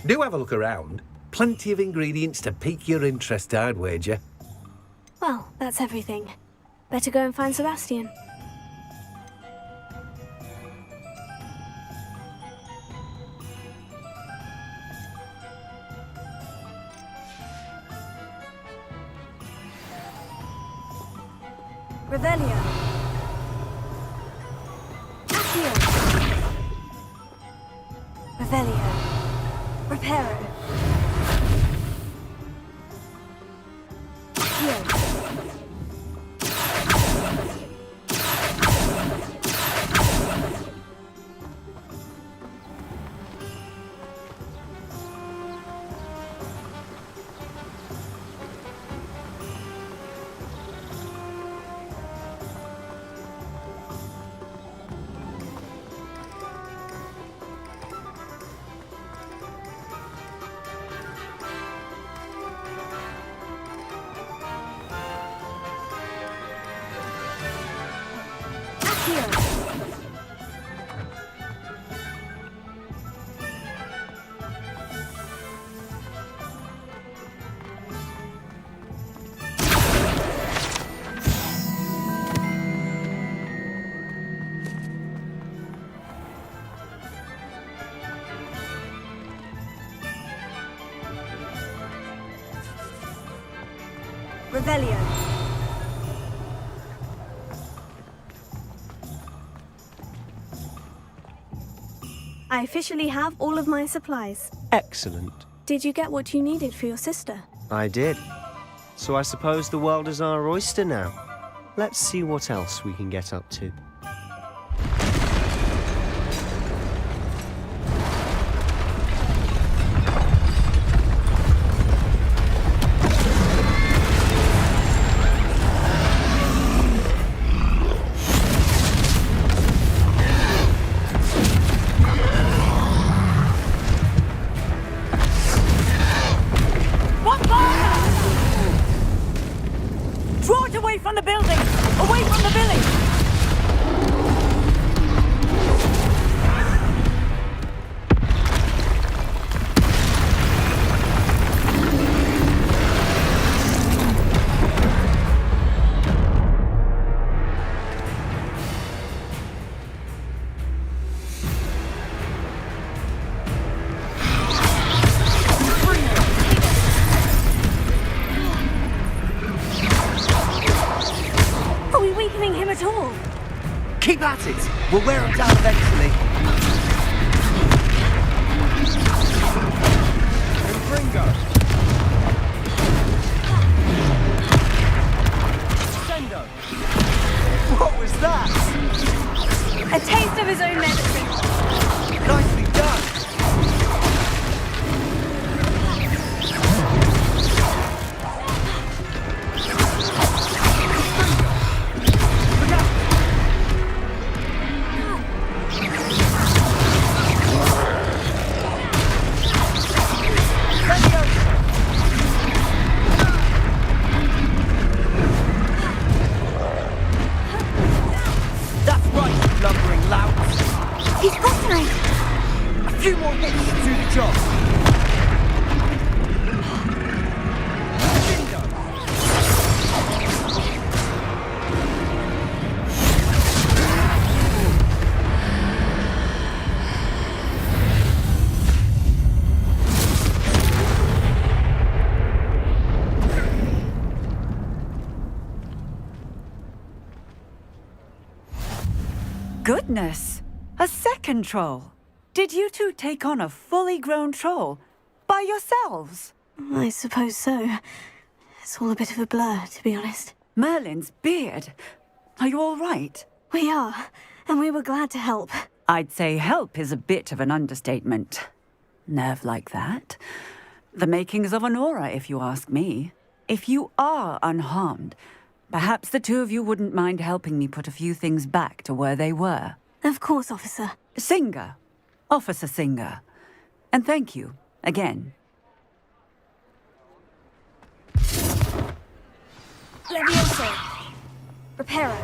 Do have a look around. Plenty of ingredients to pique your interest, I'd wager. Well, that's everything. Better go and find Sebastian. Revelio. Accio. Revelio. Reparo. Accio. Revelio. I officially have all of my supplies. Excellent. Did you get what you needed for your sister? I did. So I suppose the world is our oyster now. Let's see what else we can get up to. From the building! Away from the village! Him at all. Keep at it! We'll wear him down eventually. Ringo! Sendo! What was that? A taste of his own medicine. Nicely done! A few more hits to do the job. Goodness! A second troll! Did you two take on a fully grown troll by yourselves? I suppose so. It's all a bit of a blur, to be honest. Merlin's beard. Are you all right? We are, and we were glad to help. I'd say help is a bit of an understatement. Nerve like that. The makings of an aura, if you ask me. If you are unharmed, perhaps the two of you wouldn't mind helping me put a few things back to where they were. Of course, officer. Singer. Officer Singer. And thank you, again. Levioso. Reparo.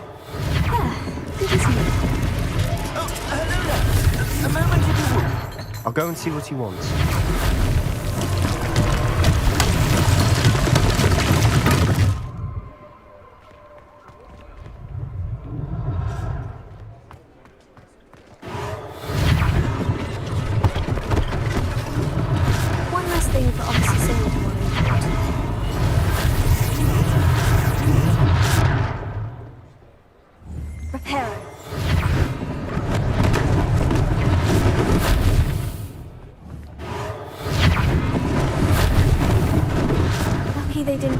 Good to see you. Oh, hello there. A moment if you would. I'll go and see what he wants.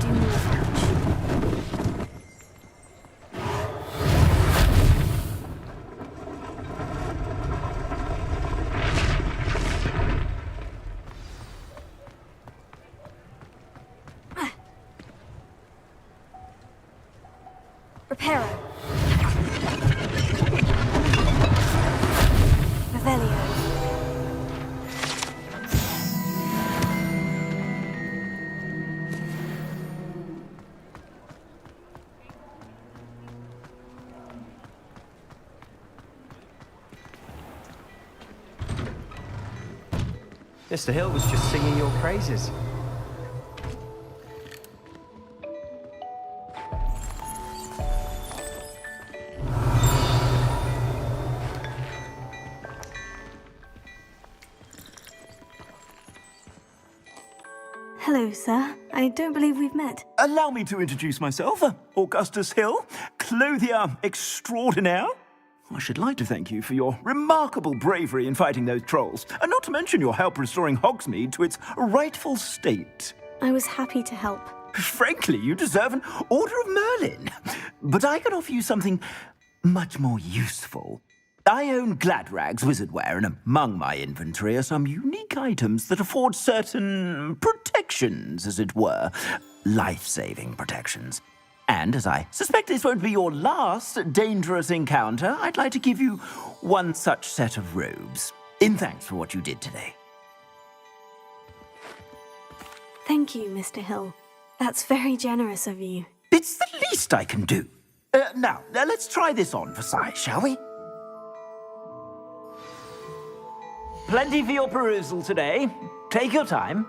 do move much. Reparo. Revelio. Mr. Hill was just singing your praises. Hello, sir. I don't believe we've met. Allow me to introduce myself, Augustus Hill, clothier extraordinaire. I should like to thank you for your remarkable bravery in fighting those trolls, and not to mention your help restoring Hogsmeade to its rightful state. I was happy to help. Frankly, you deserve an Order of Merlin. But I can offer you something much more useful. I own Gladrag's wizardware, and among my inventory are some unique items that afford certain protections, as it were. Life-saving protections. And as I suspect this won't be your last dangerous encounter, I'd like to give you one such set of robes, in thanks for what you did today. Thank you, Mr. Hill. That's very generous of you. It's the least I can do. Now, let's try this on for size, shall we? Plenty for your perusal today. Take your time.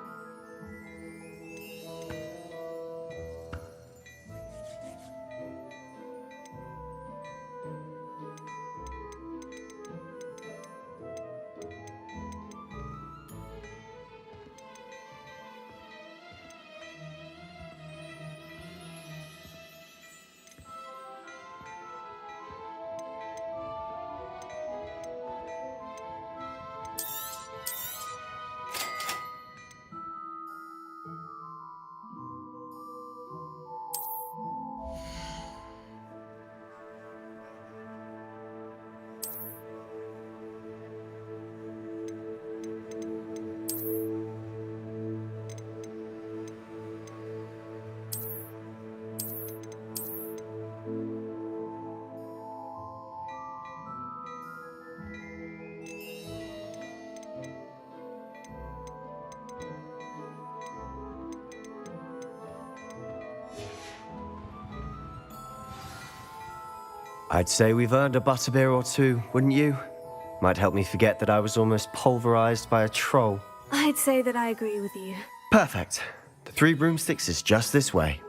I'd say we've earned a butterbeer or two, wouldn't you? Might help me forget that I was almost pulverized by a troll. I'd say that I agree with you. Perfect. The Three Broomsticks is just this way.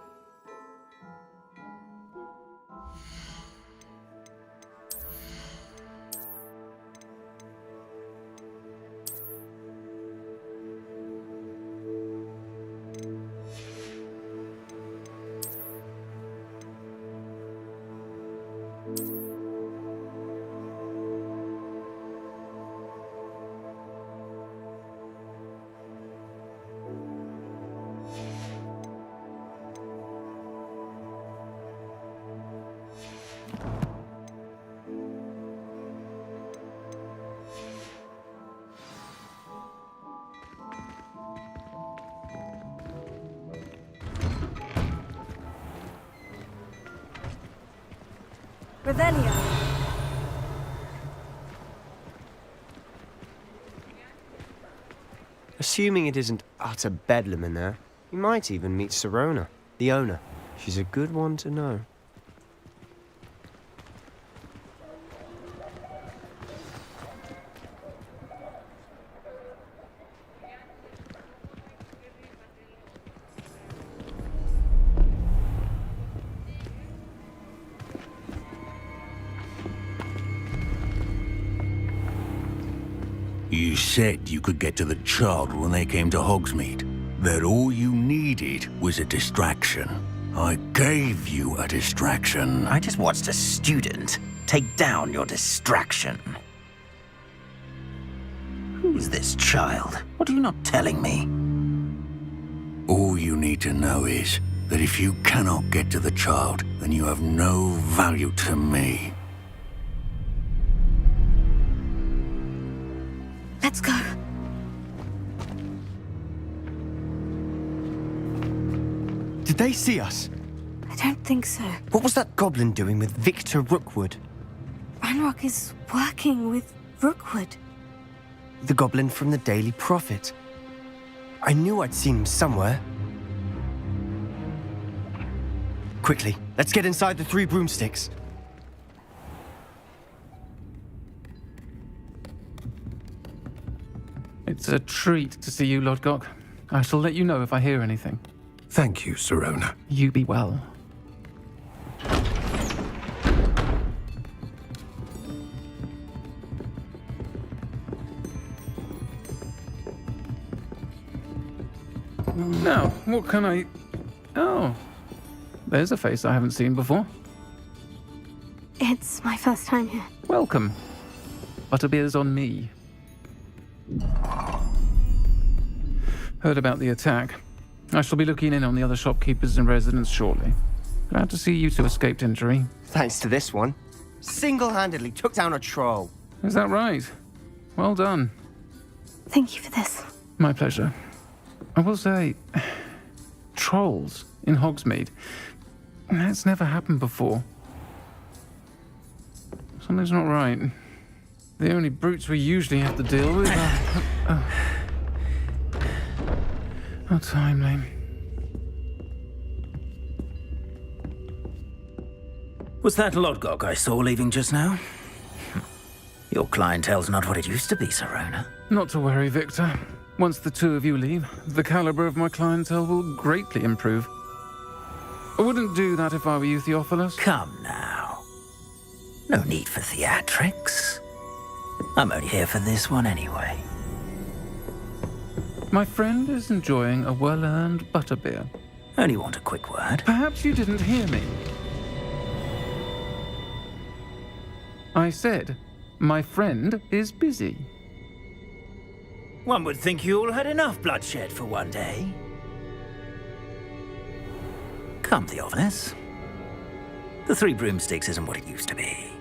Revelio. Assuming it isn't utter bedlam in there, you might even meet Sirona, the owner. She's a good one to know. You said you could get to the child when they came to Hogsmeade. That all you needed was a distraction. I gave you a distraction. I just watched a student take down your distraction. Who's this child? What are you not telling me? All you need to know is, that if you cannot get to the child, then you have no value to me. Let's go. Did they see us? I don't think so. What was that goblin doing with Victor Rookwood? Ranrock is working with Rookwood. The goblin from the Daily Prophet. I knew I'd seen him somewhere. Quickly, let's get inside the 3 broomsticks. It's a treat to see you, Lodgok. I shall let you know if I hear anything. Thank you, Sirona. You be well. Now, what can I... Oh, there's a face I haven't seen before. It's my first time here. Welcome. Butterbeer's on me. Heard about the attack. I shall be looking in on the other shopkeepers and residents shortly. Glad to see you two escaped injury. Thanks to this one. Single-handedly took down a troll. Is that right? Well done. Thank you for this. My pleasure. I will say, trolls in Hogsmeade. That's never happened before. Something's not right. The only brutes we usually have to deal with are... How timely. Was that Lodgok I saw leaving just now? Your clientele's not what it used to be, Sirona. Not to worry, Victor. Once the two of you leave, the caliber of my clientele will greatly improve. I wouldn't do that if I were you, Theophilus. Come now. No need for theatrics. I'm only here for this one anyway. My friend is enjoying a well-earned butterbeer. Only want a quick word. Perhaps you didn't hear me. I said, my friend is busy. One would think you all had enough bloodshed for one day. Come, Theophilus. The 3 broomsticks isn't what it used to be.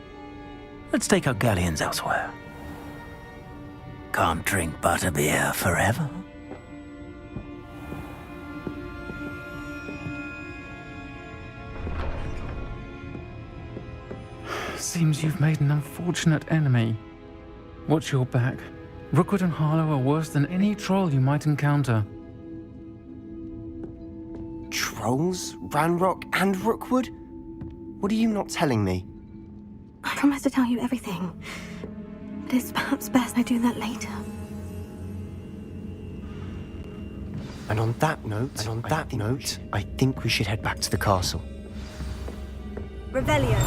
Let's take our galleons elsewhere. Can't drink butterbeer forever. Seems you've made an unfortunate enemy. Watch your back. Rookwood and Harlow are worse than any troll you might encounter. Trolls? Ranrock and Rookwood? What are you not telling me? I promise to tell you everything. But it's perhaps best I do that later. And on that note, I think we should head back to the castle. Revelio.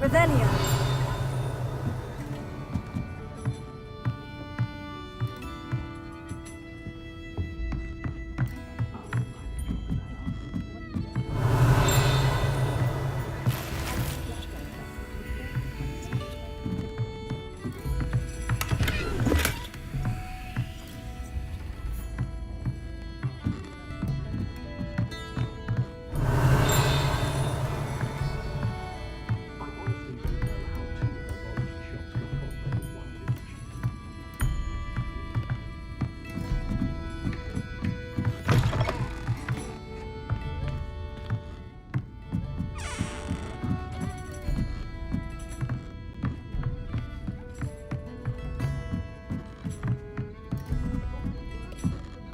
Revelio.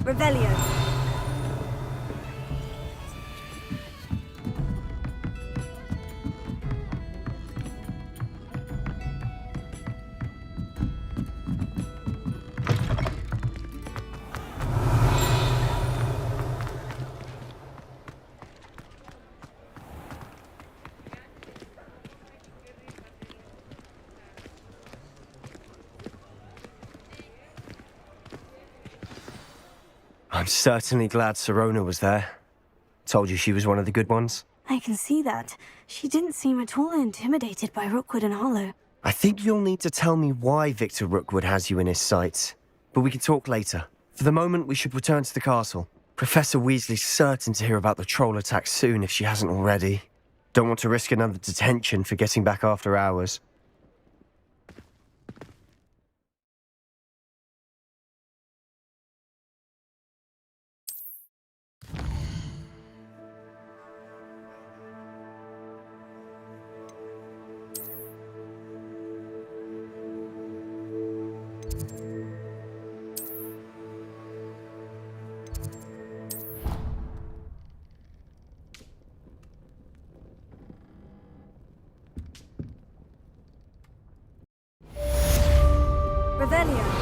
Revelio. I'm certainly glad Sirona was there. Told you she was one of the good ones. I can see that. She didn't seem at all intimidated by Rookwood and Hollow. I think you'll need to tell me why Victor Rookwood has you in his sights. But we can talk later. For the moment, we should return to the castle. Professor Weasley's certain to hear about the troll attack soon if she hasn't already. Don't want to risk another detention for getting back after hours. Revelio.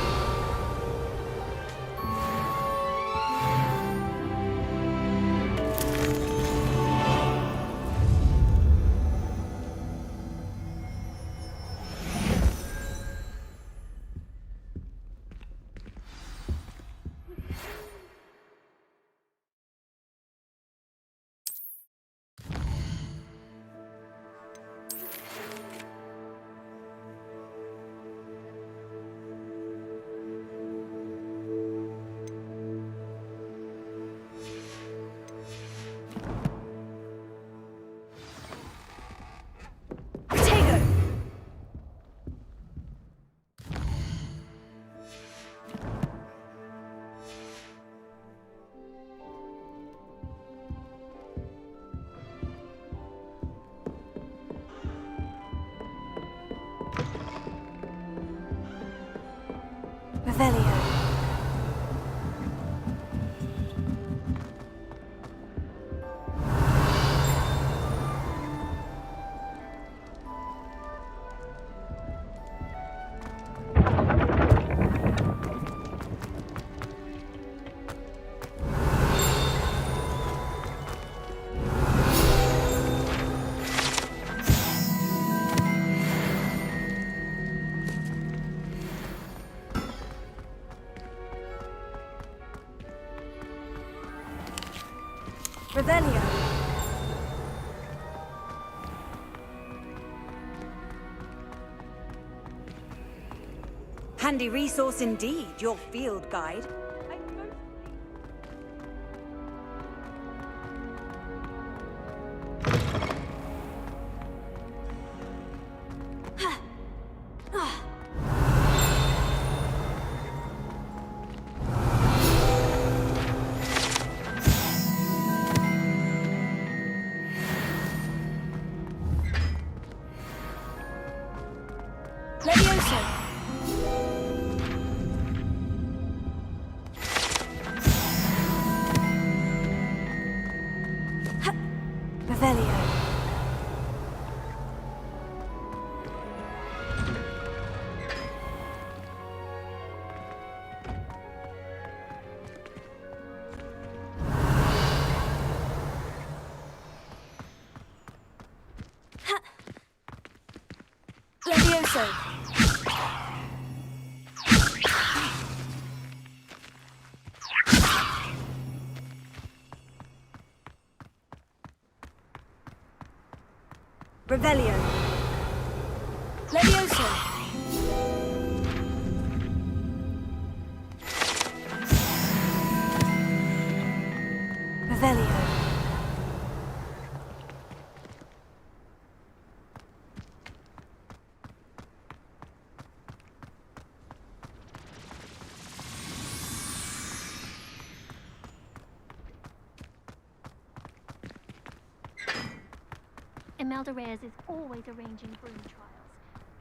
Revelio. Revelio. Handy resource indeed, your field guide. Levioso. Revelio. Levioso. Revelio. Levioso. Revelio. Imelda Reyes is always arranging broom trials.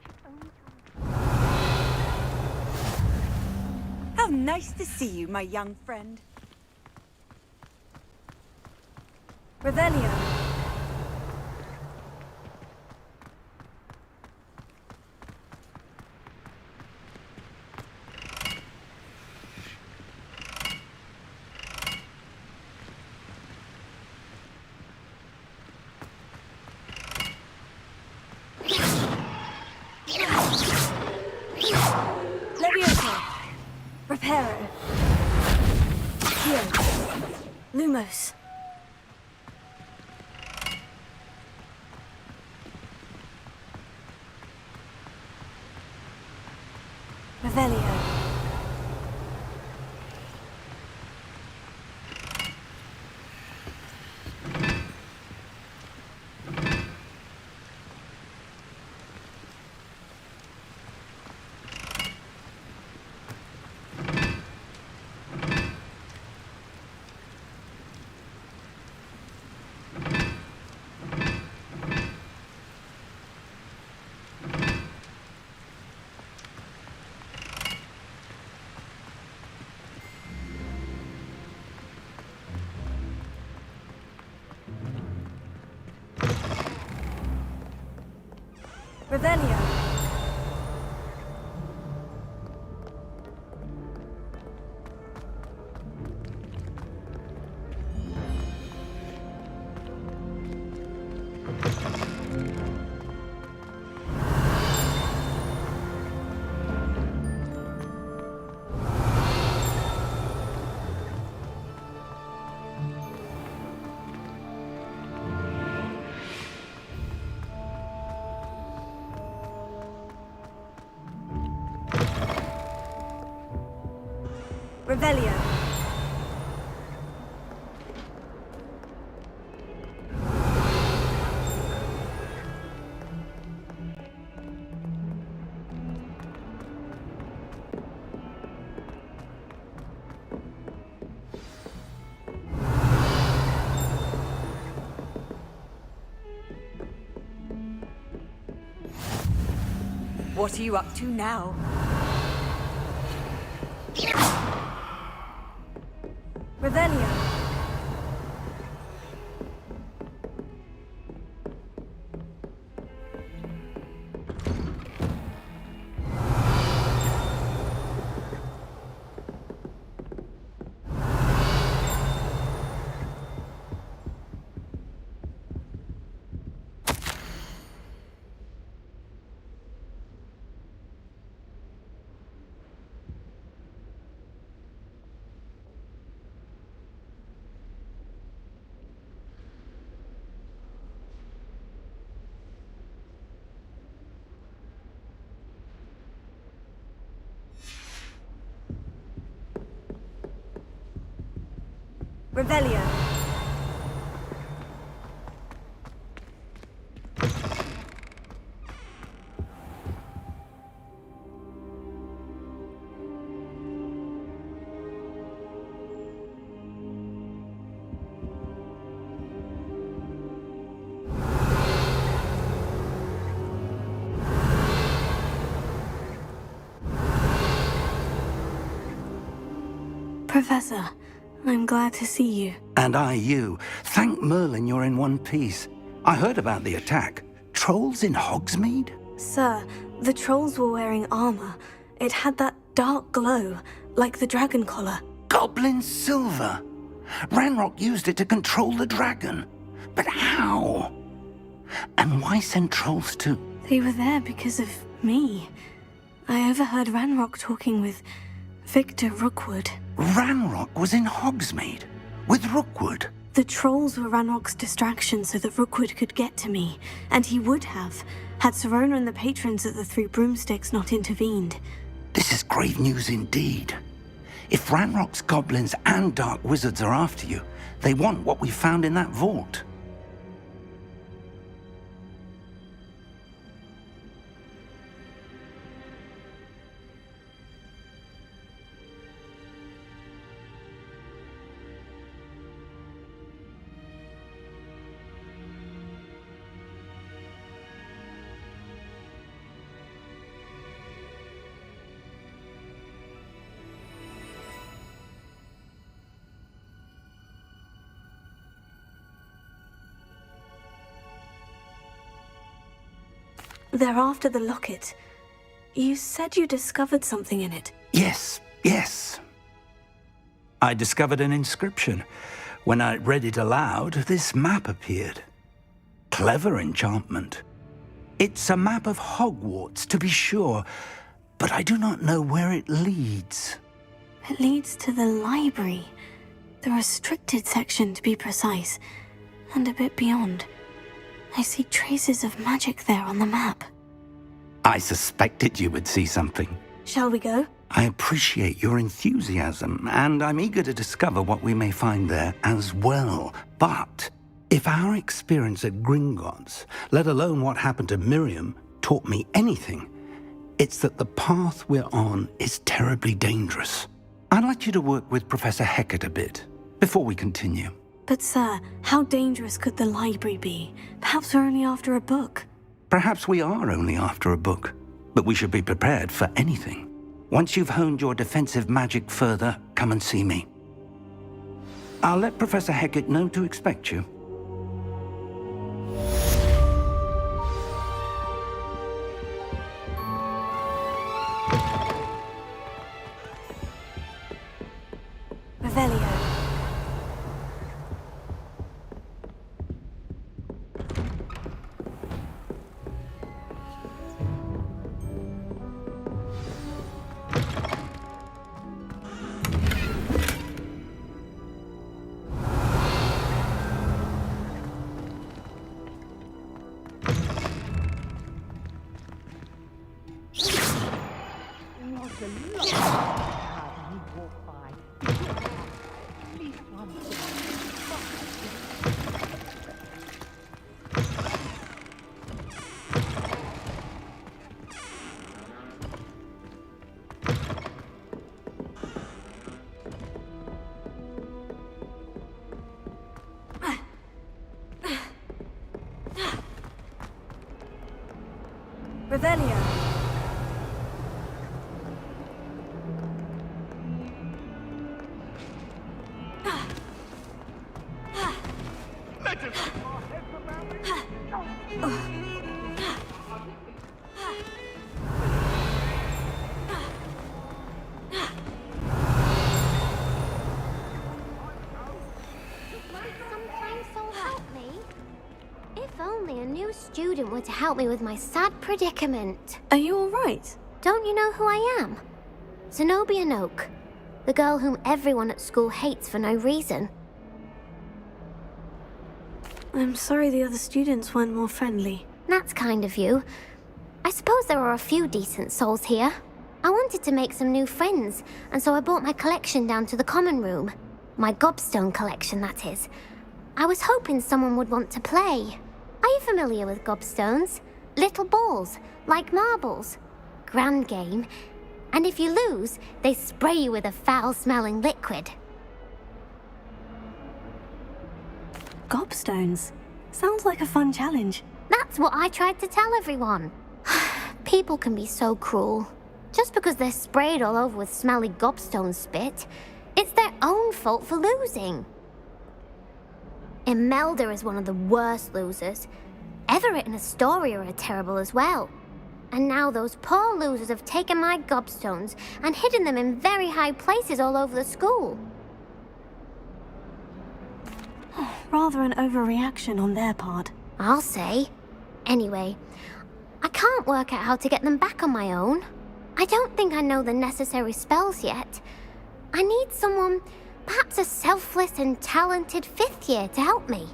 Should only How nice to see you, my young friend. Revelio. Levioso. Reparo. Accio. Lumos. Revelio. Revelio. Revelio. What are you up to now? Revelio. Revelio. Professor, I'm glad to see you. And I you. Thank Merlin you're in one piece. I heard about the attack. Trolls in Hogsmeade? Sir, the trolls were wearing armor. It had that dark glow, like the dragon collar. Goblin silver! Ranrock used it to control the dragon. But how? And why send trolls too? They were there because of me. I overheard Ranrock talking with Victor Rookwood. Ranrock was in Hogsmeade with Rookwood. The trolls were Ranrock's distraction so that Rookwood could get to me, and he would have, had Serona and the patrons at the Three Broomsticks not intervened. This is grave news indeed. If Ranrock's goblins and dark wizards are after you, they want what we found in that vault. They're after the locket. You said you discovered something in it. Yes. I discovered an inscription. When I read it aloud, this map appeared. Clever enchantment. It's a map of Hogwarts, to be sure, but I do not know where it leads. It leads to the library. The restricted section, to be precise, and a bit beyond. I see traces of magic there on the map. I suspected you would see something. Shall we go? I appreciate your enthusiasm, and I'm eager to discover what we may find there as well. But if our experience at Gringotts, let alone what happened to Miriam, taught me anything, it's that the path we're on is terribly dangerous. I'd like you to work with Professor Hecat a bit before we continue. But sir, how dangerous could the library be? Perhaps we're only after a book. Perhaps we are only after a book, but we should be prepared for anything. Once you've honed your defensive magic further, come and see me. I'll let Professor Hecat know to expect you. Revelio. Revelio. Sometimes so help me. If only a new student were to help me with my sad predicament. Are you all right? Don't you know who I am? Zenobia Noak, the girl whom everyone at school hates for no reason. I'm sorry the other students weren't more friendly. That's kind of you. I suppose there are a few decent souls here. I wanted to make some new friends, and so I brought my collection down to the common room. My gobstone collection, that is. I was hoping someone would want to play. Are you familiar with gobstones? Little balls, like marbles. Grand game. And if you lose, they spray you with a foul-smelling liquid. Gobstones? Sounds like a fun challenge. That's what I tried to tell everyone. People can be so cruel. Just because they're sprayed all over with smelly gobstone spit, it's their own fault for losing. Imelda is one of the worst losers. Everett and Astoria are terrible as well. And now those poor losers have taken my gobstones and hidden them in very high places all over the school. Rather an overreaction on their part. I'll say. Anyway, I can't work out how to get them back on my own. I don't think I know the necessary spells yet. I need someone, perhaps a selfless and talented 5th year to help me.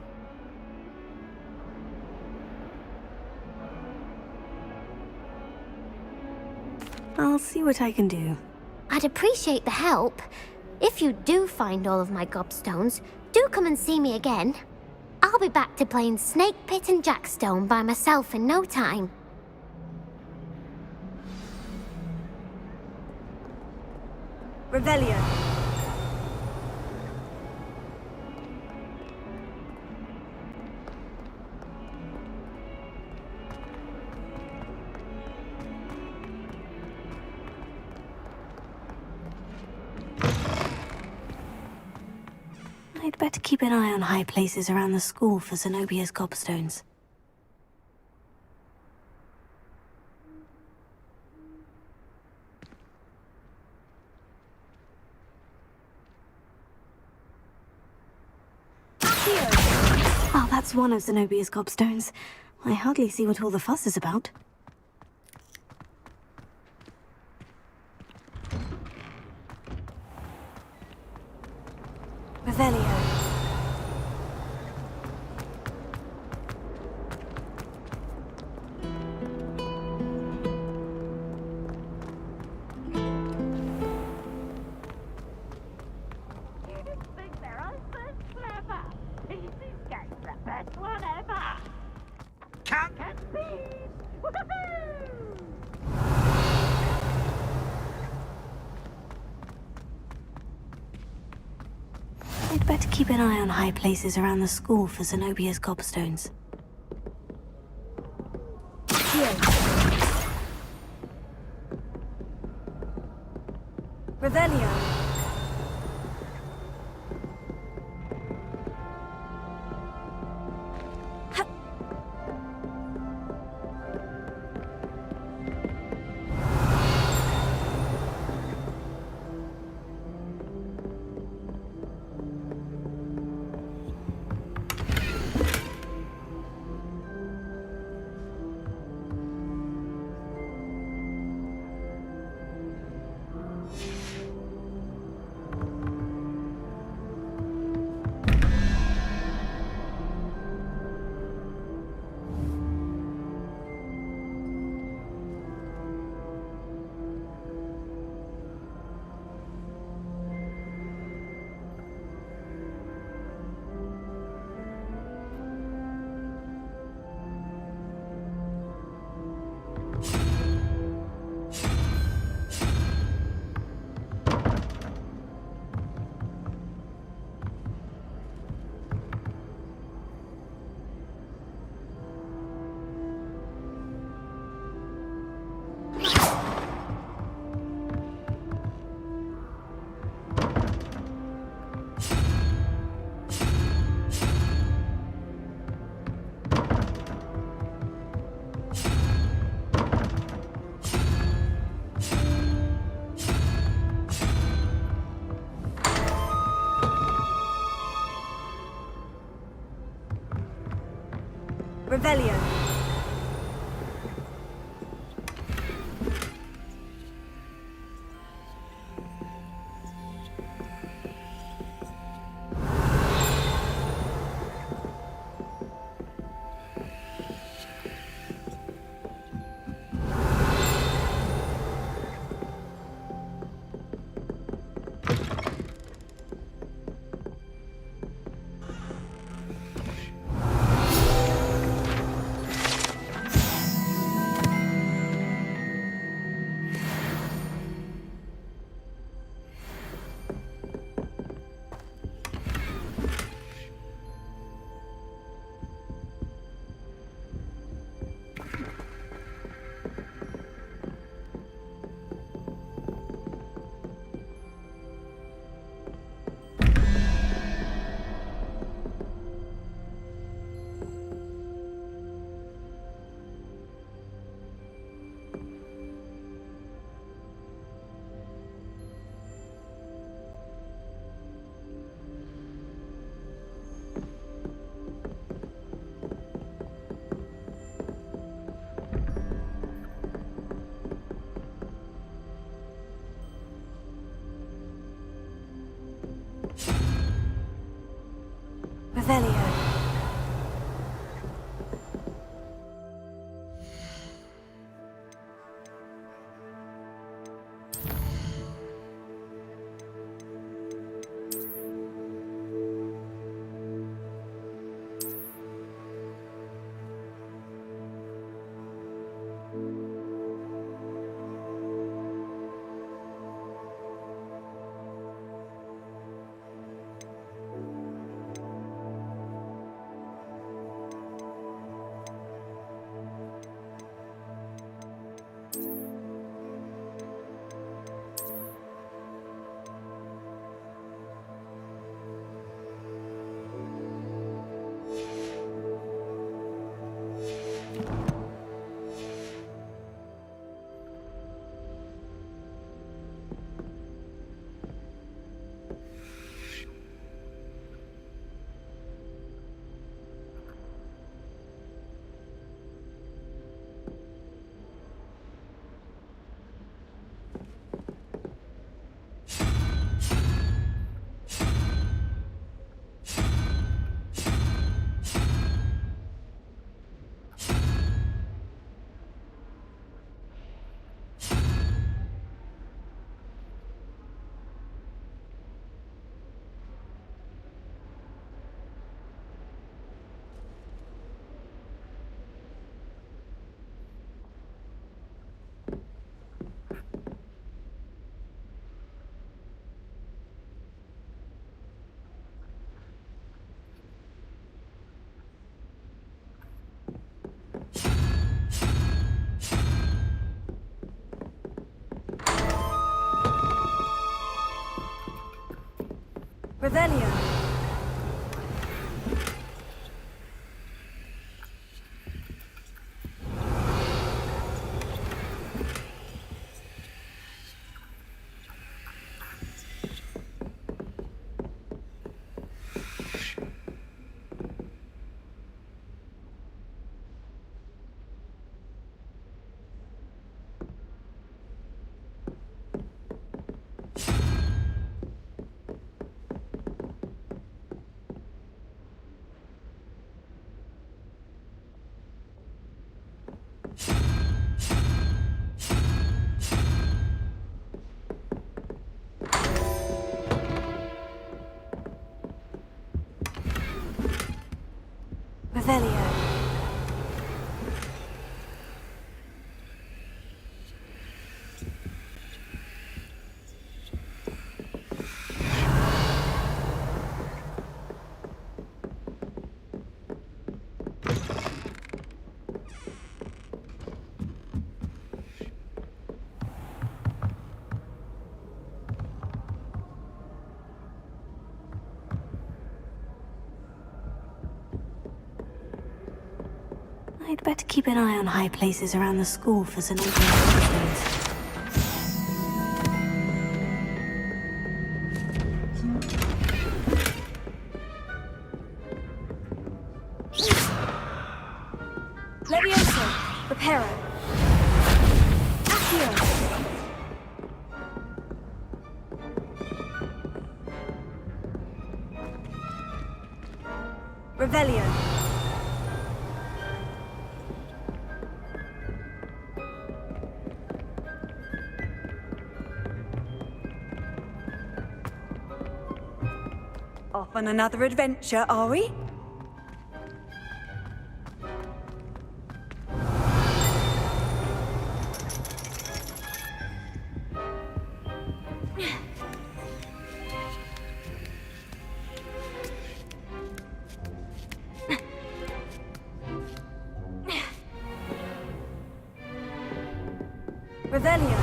I'll see what I can do. I'd appreciate the help. If you do find all of my gobstones, do come and see me again. I'll be back to playing Snake Pit and Jackstone by myself in no time. Revelio. I'd better keep an eye on high places around the school for Zenobia's gobstones. Oh, that's one of Zenobia's gobstones. I hardly see what all the fuss is about. Revelio. I'd better keep an eye on high places around the school for Zenobia's gobstones. Revelio. Revelio. Revelio. Revelio. Revelio. I'd better keep an eye on high places around the school for Zenobia Gobstones. Levioso. Reparo. Accio. Revelio. Off on another adventure, are we? Revelio.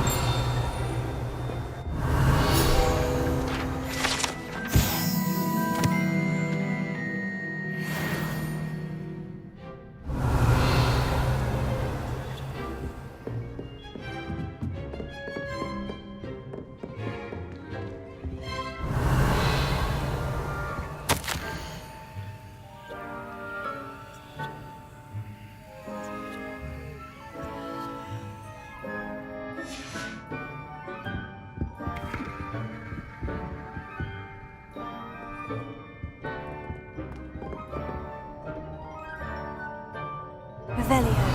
Revelio.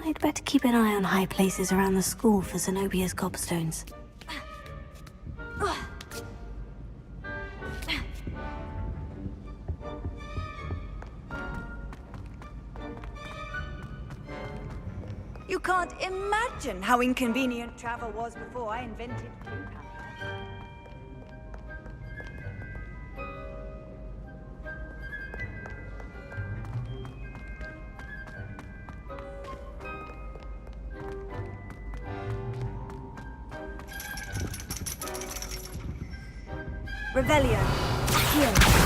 I'd better keep an eye on high places around the school for Zenobia's gobstones. You can't imagine how inconvenient travel was before I invented blue powder. Revelio. Accio.